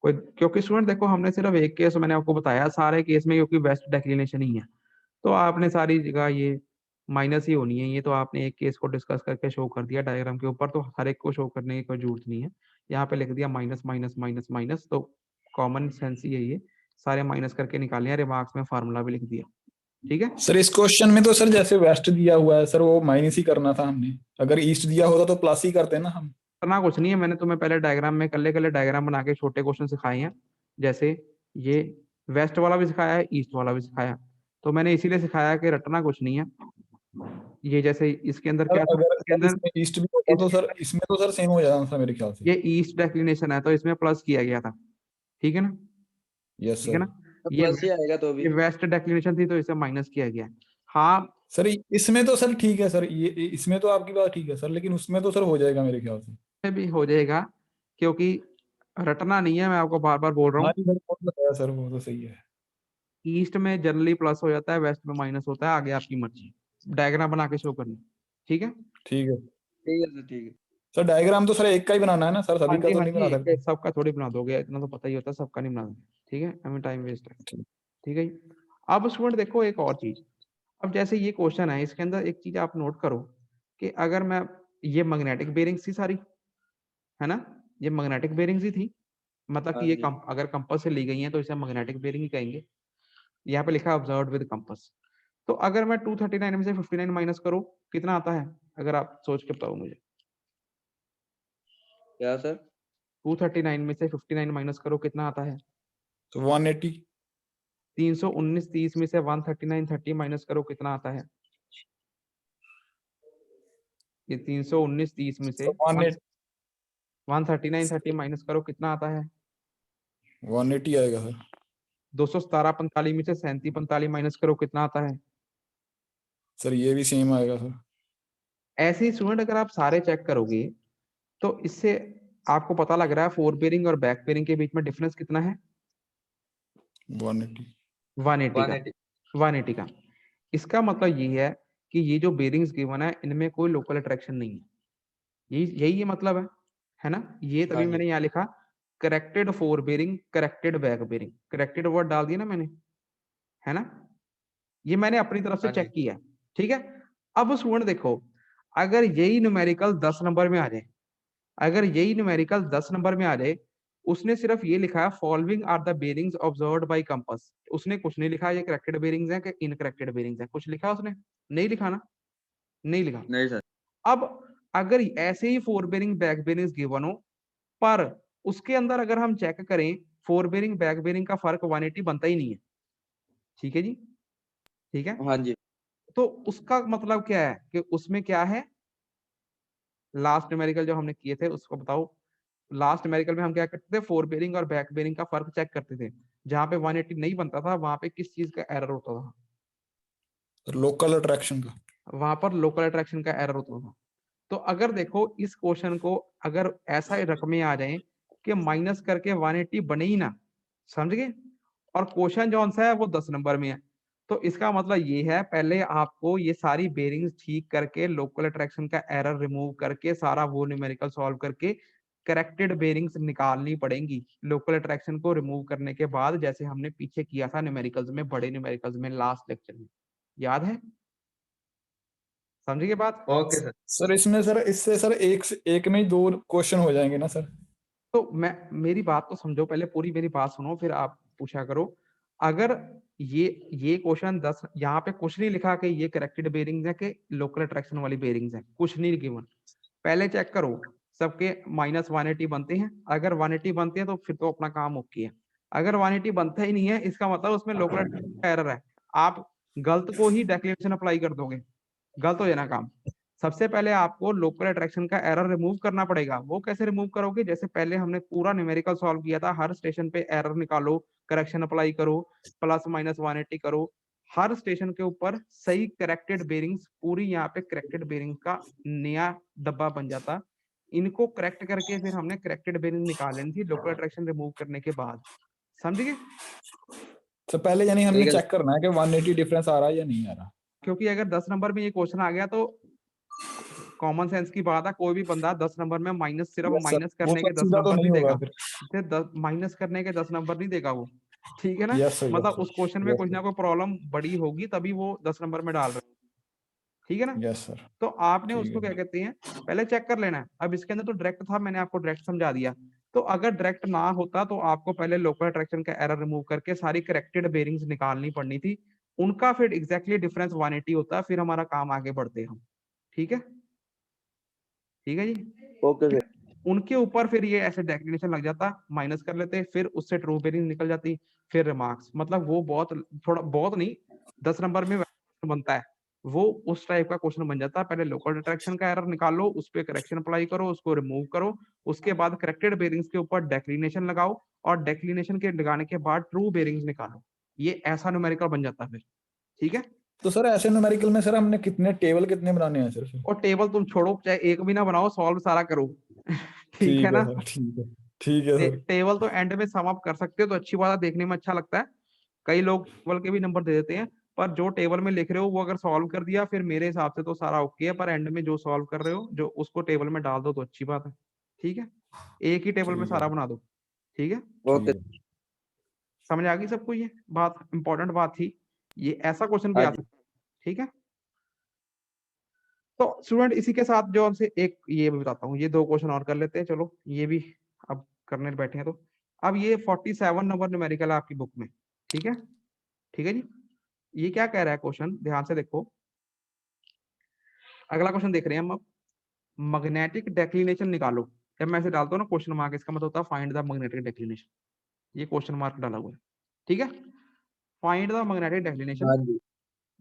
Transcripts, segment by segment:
कोई, क्योंकि स्टूडेंट देखो हमने सिर्फ एक केस मैंने आपको बताया, सारे केस में क्योंकि वेस्ट डिक्लिनेशन ही है, तो आपने सारी जगह ये माइनस ही होनी है। ये तो आपने एक केस को डिस्कस करके शो कर दिया डायग्राम के ऊपर, तो हर एक को शो करने की कोई जरूरत नहीं है। यहाँ पे लिख दिया माइनस माइनस माइनस माइनस, तो कॉमन सेंस ही है ये, सारे माइनस करके निकाले हैं, रिमार्क्स में फार्मूला भी लिख दिया। ठीक है सर इस क्वेश्चन में तो सर जैसे वेस्ट दिया हुआ है सर, वो माइनस ही करना था हमने, अगर ईस्ट दिया होता तो प्लस ही करते ना हम। करना कुछ नहीं है, मैंने तुम्हें पहले डायग्राम में कल्ले कल्ले डायग्राम बना के छोटे क्वेश्चन सिखाए हैं। जैसे ये वेस्ट वाला भी सिखाया है, ईस्ट वाला भी सिखाया, तो मैंने इसीलिए सिखाया कि रटना कुछ नहीं है। ये जैसे इसके अंदर सर क्या था, अगर इसके सर अंदर इसमें ईस्ट भी होता तो इसके सर अंदर इसमें तो सर सेम हो जाना था मेरे ख्याल से। ये ईस्ट डेक्लिनेशन है तो इसमें प्लस किया गया था। ठीक है ना, यस ठीक है सर। ना। तो ये प्लस ही आएगा तो भी। ये वेस्ट डेक्लिनेशन थी तो इसे माइनस किया गया। हाँ, सर इसमें तो सर ठीक है सर, ये इसमें तो आपकी बात ठीक है सर, लेकिन उसमें तो सर हो जाएगा मेरे ख्याल से। में भी हो जाएगा, क्योंकि रटना नहीं है, मैं आपको बार बार बोल रहा हाँ हूँ। जी सर, वो तो है सर, वो तो सही है। ईस्ट में जनरली प्लस हो जाता है, वेस्ट में माइनस होता है, आगे आपकी मर्जी, डायग्राम बना के शो करनी। ठीक है। ठीक है ठीक है सर, ठीक है। सर, डायग्राम तो सर एक का ही बनाना है ना सर, हाँ सभी का जी तो हाँ नहीं जी, बना एक सकते। एक सबका थोड़ी बना दोगे, इतना तो पता ही होता है, सबका नहीं बना दोगे। ठीक है, हमें टाइम वेस्ट है। ठीक। ठीक है जी। अब स्टूडेंट देखो एक और चीज, अब जैसे ये क्वेश्चन है, इसके अंदर एक चीज आप नोट करो कि अगर मैं, ये मैग्नेटिक बेरिंग्स थी सारी, है ना, ये मैग्नेटिक बेरिंग्स ही थी, मतलब हाँ कि ये जी। अगर कंपास से ली गई है तो इसे मैग्नेटिक बेरिंग ही कहेंगे। यहाँ पे लिखा है ऑब्जर्व विद कंपास। तो अगर मैं 239 में से 59 माइनस करूँ, कितना आता है, अगर आप सोच के बताओ मुझे। क्या सर? 239 में से 59 माइनस करो, कितना आता है। तो 180। 319 30 में से 139 30 माइनस करो, कितना आता है। ये 319 30 में से तो 180 139 30 माइनस करो, कितना आता है। 180 आएगा सर। 217 45 में से 37 45 माइनस करो, कितना आता है। सर ये भी सेम आएगा सर। ऐसे ही स्टूडेंट अगर आप सारे चेक करोगे तो इससे आपको पता लग रहा है फोर बेरिंग और बैक बेरिंग के बीच में डिफरेंस कितना है। 180। 180 का, 180। 180 का। इसका मतलब ये है कि ये जो बेरिंग्स गिवन है इनमें कोई लोकल अट्रैक्शन नहीं है, यही ये मतलब है ना। ये तभी हाँ जी। मैंने यहाँ लिखा corrected fore bearing, corrected back bearing, corrected word डाल दिया ना मैंने, है ना। ये मैंने अपनी तरफ से हाँ जी। चेक किया। ठीक है। अब स्टूडेंट देखो, अगर यही न्यूमेरिकल 10 नंबर में आ जाए, अगर यही न्यूमेरिकल 10 नंबर में आ जाए, उसने सिर्फ ये लिखा है following are the bearings observed by compass, उसने कुछ नहीं लिखा ये करेक्टेड बेरिंग्स हैं कि इनकरेक्टेड बेरिंग्स हैं, कुछ लिखा उसने नहीं लिखा ना, नहीं लिखा। नहीं सर। अब अगर ऐसे ही fore bearing back bearings given हो, पर उसके अंदर अगर हम चेक करें फोर बेरिंग बैक बेरिंग का फर्क 180 बनता ही नहीं है। ठीक है जी, ठीक है। हाँ जी। तो उसका मतलब क्या है कि उसमें क्या है, लास्ट न्यूमेरिकल जो हमने किए थे उसको बताओ। लास्ट न्यूमेरिकल में हम क्या करते थे, फोर बेरिंग और बैक बेरिंग का फर्क चेक करते थे, जहां पे 180 नहीं बनता था वहां पे किस चीज का एरर होता था, सर लोकल अट्रैक्शन का। वहां पर लोकल अट्रैक्शन का एरर होता था। तो अगर देखो इस क्वेश्चन को अगर ऐसा ही रकमें आ जाए कि माइनस करके 180 बने ही ना, समझ गए, और क्वेश्चन जो सा है वो 10 नंबर में है, तो इसका मतलब ये है पहले आपको ये सारी बेरिंग्स ठीक करके लोकल अट्रैक्शन का एरर रिमूव करके सारा वो न्यूमेरिकल सॉल्व करके करेक्टेड बेरिंग्स निकालनी पड़ेंगी। लोकल अट्रैक्शन को रिमूव करने के बाद, जैसे हमने पीछे किया था न्यूमेरिकल्स में, बड़े न्यूमेरिकल्स में लास्ट लेक्चर में, याद है, समझिए बात। Okay sir. सर इसमें सर इससे सर एक में ही दो क्वेश्चन हो जाएंगे ना सर। तो मैं, मेरी बात तो समझो पहले, पूरी मेरी बात सुनो फिर आप पूछा करो। अगर ये क्वेश्चन 10, यहाँ पे कुछ नहीं लिखा कि ये करेक्टेड बेरिंग्स है कि लोकल अट्रैक्शन वाली बेरिंग्स है, कुछ नहीं गिवन। पहले चेक करो सबके माइनस 180 बनते हैं, अगर 180 बनते हैं तो फिर तो अपना काम ओके है। अगर 180 बनता ही नहीं है, इसका मतलब उसमें लोकल अट्रैक्शन का एरर है। आप गलत को ही डेक्लेरेशन अप्लाई कर दोगे, गलत हो जाना काम। सबसे पहले आपको लोकल अट्रैक्शन का एरर रिमूव करना पड़ेगा। वो कैसे रिमूव करोगे, जैसे पहले हमने पूरा न्यूमेरिकल सॉल्व किया था, हर स्टेशन पे एरर निकालो, करेक्शन अप्लाई करो, प्लस माइनस 180 करो, हर स्टेशन के ऊपर सही करेक्टेड बेरिंग्स, पूरी यहाँ पे करेक्टेड बेरिंग्स का नया डब्बा बन जाता। इनको करेक्ट करके फिर हमने करेक्टेड बेरिंग निकाल लेनी थी लोकल अट्रैक्शन रिमूव करने के बाद, समझ गए। तो पहले यानी हमने ठीक है। चेक करना है कि 180 डिफरेंस आ रहा है या नहीं आ रहा। क्योंकि अगर 10 नंबर में ये क्वेश्चन आ गया तो कॉमन सेंस की बात है, कोई भी बंदा 10 नंबर में माइनस सिर्फ Yes, sir. माइनस वो करने के सब 10 सीधा तो नंबर नहीं नहीं होगा देगा, फिर। माइनस करने के 10 नंबर नहीं देगा वो, ठीक है ना। Yes, sir. Yes, मतलब sir. उस क्वेश्चन में Yes, कुछ sir. ना कोई प्रॉब्लम बड़ी होगी तभी वो 10 नंबर में डाल रहे हैं, ठीक है ना। Yes, sir. तो आपने ठीक उसको है क्या कहते हैं पहले चेक कर लेना है। अब इसके अंदर तो डायरेक्ट था, मैंने आपको डायरेक्ट समझा दिया। तो अगर डायरेक्ट ना होता तो आपको पहले लोकल अट्रैक्शन का एरर रिमूव करके सारी करेक्टेड बेरिंग्स निकालनी पड़नी थी, उनका फिर एग्जैक्टली डिफरेंस 180 होता, फिर हमारा काम आगे बढ़ते हम, ठीक है, ठीक है जी। Okay sir. उनके ऊपर फिर ये ऐसे डेक्लिनेशन लग जाता, माइनस कर लेते, फिर उससे ट्रू बेरिंग निकल जाती, फिर रिमार्क्स, मतलब वो बहुत थोड़ा बहुत नहीं 10 नंबर में बनता है वो, उस टाइप का क्वेश्चन बन जाता है। पहले लोकल डिटेक्शन का एरर निकालो, उस पर करेक्शन अप्लाई करो, उसको रिमूव करो, उसके बाद करेक्टेड बेरिंग्स के ऊपर डेक्लिनेशन लगाओ, और डेक्लिनेशन के लगाने के बाद ट्रू बेरिंग्स निकालो, ये ऐसा न्यूमेरिकल बन जाता है फिर, ठीक है। तो सर ऐसे न्यूमेरिकल में सर हमने टेबल कितने बनाने हैं सर फिर? और टेबल तुम छोड़ो, चाहे एक भी ना बनाओ, सॉल्व सारा करो ठीक है ठीक है ना। सर, ठीक है, ठीक है सर। टेबल तो एंड में सम अप कर सकते हो तो अच्छी बात है, देखने में अच्छा लगता है। कई लोग टेबल के भी नंबर दे देते हैं, पर जो टेबल में लिख रहे हो वो अगर सॉल्व कर दिया फिर मेरे हिसाब से तो सारा ओके है, पर एंड में जो सॉल्व कर रहे हो जो उसको टेबल में डाल दो तो अच्छी बात है, ठीक है। एक ही टेबल में ठीक है सारा सर, बना दो, ठीक है। ठीक ओके। है। समझ आ गई सबको, ये बात इंपॉर्टेंट बात थी, ये ऐसा क्वेश्चन भी हाँ आ जी। सकता है, ठीक है। तो स्टूडेंट इसी के साथ जो हमसे एक ये भी बताता हूँ, ये दो क्वेश्चन और कर लेते हैं, चलो ये भी अब करने बैठे हैं। तो अब ये 47 नंबर न्यूमेरिकल है आपकी बुक में, ठीक है, ठीक है जी। ये क्या कह रहा है क्वेश्चन, ध्यान से देखो। अगला क्वेश्चन देख रहे हैं हम अब, मैग्नेटिक डेक्लिनेशन निकालो। जब मैं ऐसे डालता हूँ ना क्वेश्चन मार्क, इसका मतलब होता है फाइंड द मैग्नेटिक डेक्लिनेशन, ये क्वेश्चन मार्क डाला हुआ है, ठीक है। फाइंड द मैग्नेटिक डेक्लिनेशन हाँ जी।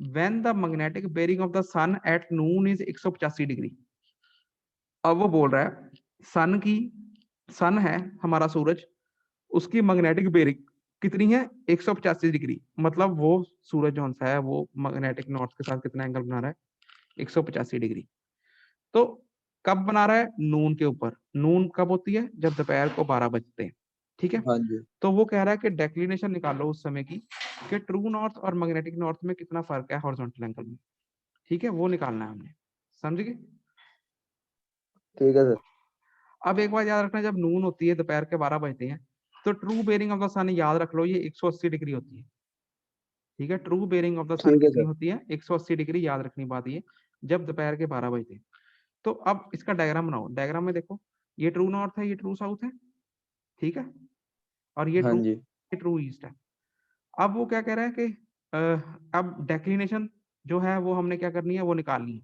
When the magnetic bearing of the sun at noon is 185 degree. अब वो बोल रहा है सन है हमारा सूरज, उसकी मैग्नेटिक बेरिंग कितनी है 185 डिग्री, मतलब वो सूरज जो सा है वो मैग्नेटिक नॉर्थ के साथ कितना एंगल बना रहा है 185 डिग्री। तो कब बना रहा है, नून के ऊपर। नून कब होती है, जब दोपहर को 12 बजते हैं, ठीक है। हाँ जी। तो वो कह रहा है कि डेक्लिनेशन निकालो उस समय की, कि ट्रू नॉर्थ और मैग्नेटिक नॉर्थ में कितना फर्क है हॉरिजॉन्टल एंगल में, ठीक है, वो निकालना है हमने, समझ गए। ठीक है सर। अब एक बात याद रखना, जब नून होती है दोपहर के 12 बजते हैं, तो ट्रू बेरिंग ऑफ द सन याद रख लो ये 180 डिग्री होती है, ठीक है। ट्रू बेरिंग ऑफ द सन ठीक है कितनी सर। होती है 180 डिग्री, याद रखनी बात ये, जब दोपहर के 12 बजते हैं। तो अब इसका डायग्राम बनाओ, डायग्राम में देखो ये ट्रू नॉर्थ है, ये ट्रू साउथ है, ठीक है, और हाँ जी। ये ट्रू ईस्ट है। अब वो क्या कह रहा है कि अब डेक्लिनेशन जो है वो हमने क्या करनी है, वो निकालनी है।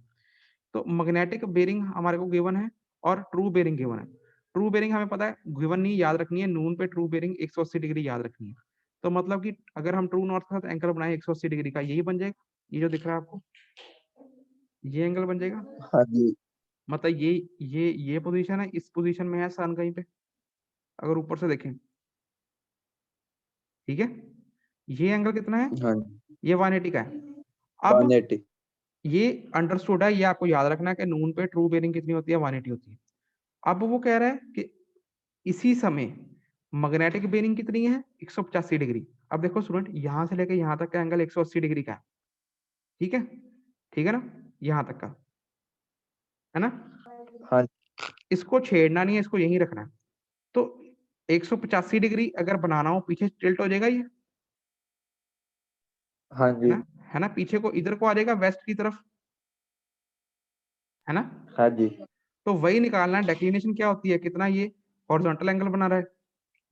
तो मैग्नेटिक बेरिंग हमारे को गिवन है और ट्रू बेरिंग गिवन है। ट्रू बेरिंग हमें पता है, गिवन नहीं, याद रखनी है, नून पे ट्रू बेरिंग 180 डिग्री याद रखनी है। तो मतलब कि अगर हम ट्रू नॉर्थ के साथ एंगल बनाए 180 डिग्री का, यही बन जाएगा, ये जो दिख रहा है आपको, ये एंगल बन जाएगा। हाँ जी। मतलब ये पोजीशन है, इस पोजीशन में है सन कहीं पे, अगर ऊपर से देखें, ठीक है। ये एंगल कितना है, हाँ जी। ये 180 का है। अब 180। ये अंडरस्टूड है, ये आपको याद रखना है कि नून पे ट्रू बेरिंग कितनी होती है 180 होती है। अब वो कह रहा है कि इसी समय मैग्नेटिक बेरिंग कितनी है 185 डिग्री। अब देखो स्टूडेंट, यहां से लेके यहां तक का एंगल 180 डिग्री का है, ठीक है, ठीक है ना, यहां तक का है ना। हाँ। इसको छेड़ना नहीं है, इसको यहीं रखना है। तो 185 डिग्री अगर बनाना हो, पीछे टिल्ट हो जाएगा ये, हाँ है जी। ना, है ना, पीछे को इधर को आ जाएगा वेस्ट की तरफ, है ना। हाँ जी। तो वही निकालना है, डेक्लिनेशन क्या होती है, कितना ये हॉरिजॉन्टल एंगल बना रहा है,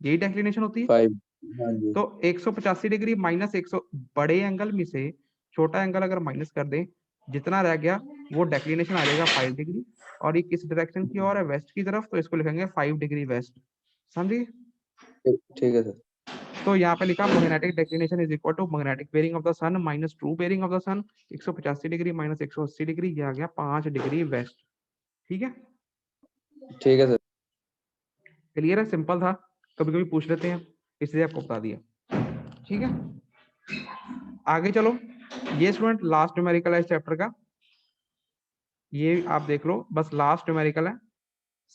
यही डेक्लिनेशन होती है। 5। हाँ जी। तो 185 डिग्री माइनस 100, बड़े एंगल में से छोटा एंगल अगर माइनस कर दें, जितना रह गया वो डेक्लिनेशन आ जाएगा 5 डिग्री, और ये किस डायरेक्शन की ओर है, वेस्ट की तरफ, तो इसको लिखेंगे 5 डिग्री वेस्ट, समझिए। ठीक है सर। तो यहाँ पे लिखा magnetic declination is equal to magnetic bearing of the sun minus true bearing of the sun, 185 degree minus 180 degree, ये आ गया 5 डिग्री वेस्ट, ठीक है। ठीक है सर। क्लियर है, सिंपल था, कभी कभी पूछ लेते हैं इसलिए आपको बता दिया, ठीक है। आगे चलो, ये स्टूडेंट लास्ट न्यूमेरिकल है इस चैप्टर का, ये आप देख लो, बस लास्ट न्यूमेरिकल है,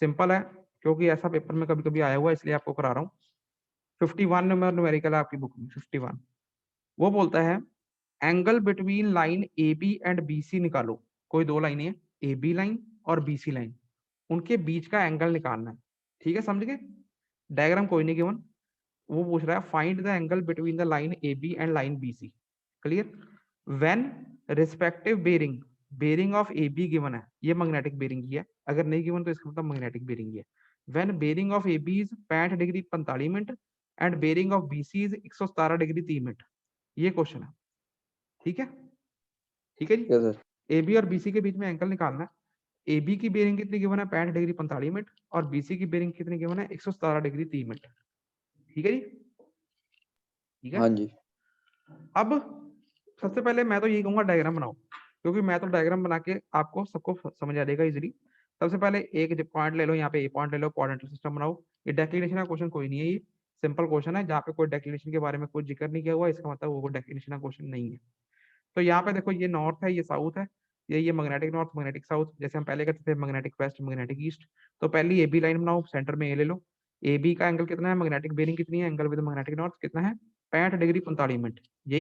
सिंपल है, क्योंकि ऐसा पेपर में कभी कभी आया हुआ है इसलिए आपको करा रहा हूँ। 51 नंबर न्यूमेरिकल है आपकी बुक में, 51। वो बोलता है angle between line A B and B C निकालो। कोई दो लाइनें हैं, ए बी लाइन और BC लाइन, उनके बीच का एंगल निकालना है। ठीक है, समझ गए? डायग्राम कोई नहीं गिवन, वो पूछ रहा है find the angle between the line AB and line BC। Clear? When respective bearing, bearing of AB given है, ये मैग्नेटिक बेरिंग ही है, अगर नहीं गिवन तो इसका मतलब मैग्नेटिक बेरिंग ही है। When bearing of AB is 65 degree 45 minute and bearing of BC is 117 degree 3 minute. ये क्वेश्चन है। ठीक है? ठीक है जी। ठीक है सर। AB और BC के बीच में एंगल निकालना है। AB की बेरिंग कितनी गिवन है? 65 डिग्री 45 मिनट, और BC की बेरिंग कितनी गिवन है? 117 डिग्री 3 मिनट। ठीक है जी? ठीक है। हाँ जी। अब सबसे पहले मैं तो यही कहूंगा डायग्राम बनाओ, क्योंकि मैं तो डायग्राम बना के आपको सबको समझ आ जाएगा इजीली। सबसे पहले एक पॉइंट ले लो, यहाँ पे ए पॉइंट ले लो, कोऑर्डिनेटर सिस्टम बनाओ। ये डेक्लिनेशन का क्वेश्चन कोई नहीं है, ये सिंपल क्वेश्चन है जहाँ पे कोई डेक्लिनेशन के बारे में कोई जिक्र नहीं किया हुआ, इसका मतलब वो डेक्लिनेशन का क्वेश्चन नहीं है। तो यहाँ पे देखो, ये नॉर्थ है, ये साउथ है, ये मैग्नेटिक नॉर्थ मैग्नेटिक साउथ, जैसे हम पहले करते थे मैग्नेटिक वेस्ट मैग्नेटिक ईस्ट। तो पहली AB लाइन बनाओ, सेंटर में ए ले लो। AB का एंगल कितना है? मैग्नेटिक बेरिंग कितनी है? एंगल विद मैग्नेटिक नॉर्थ कितना है? 65 डिग्री 45 मिनट। यही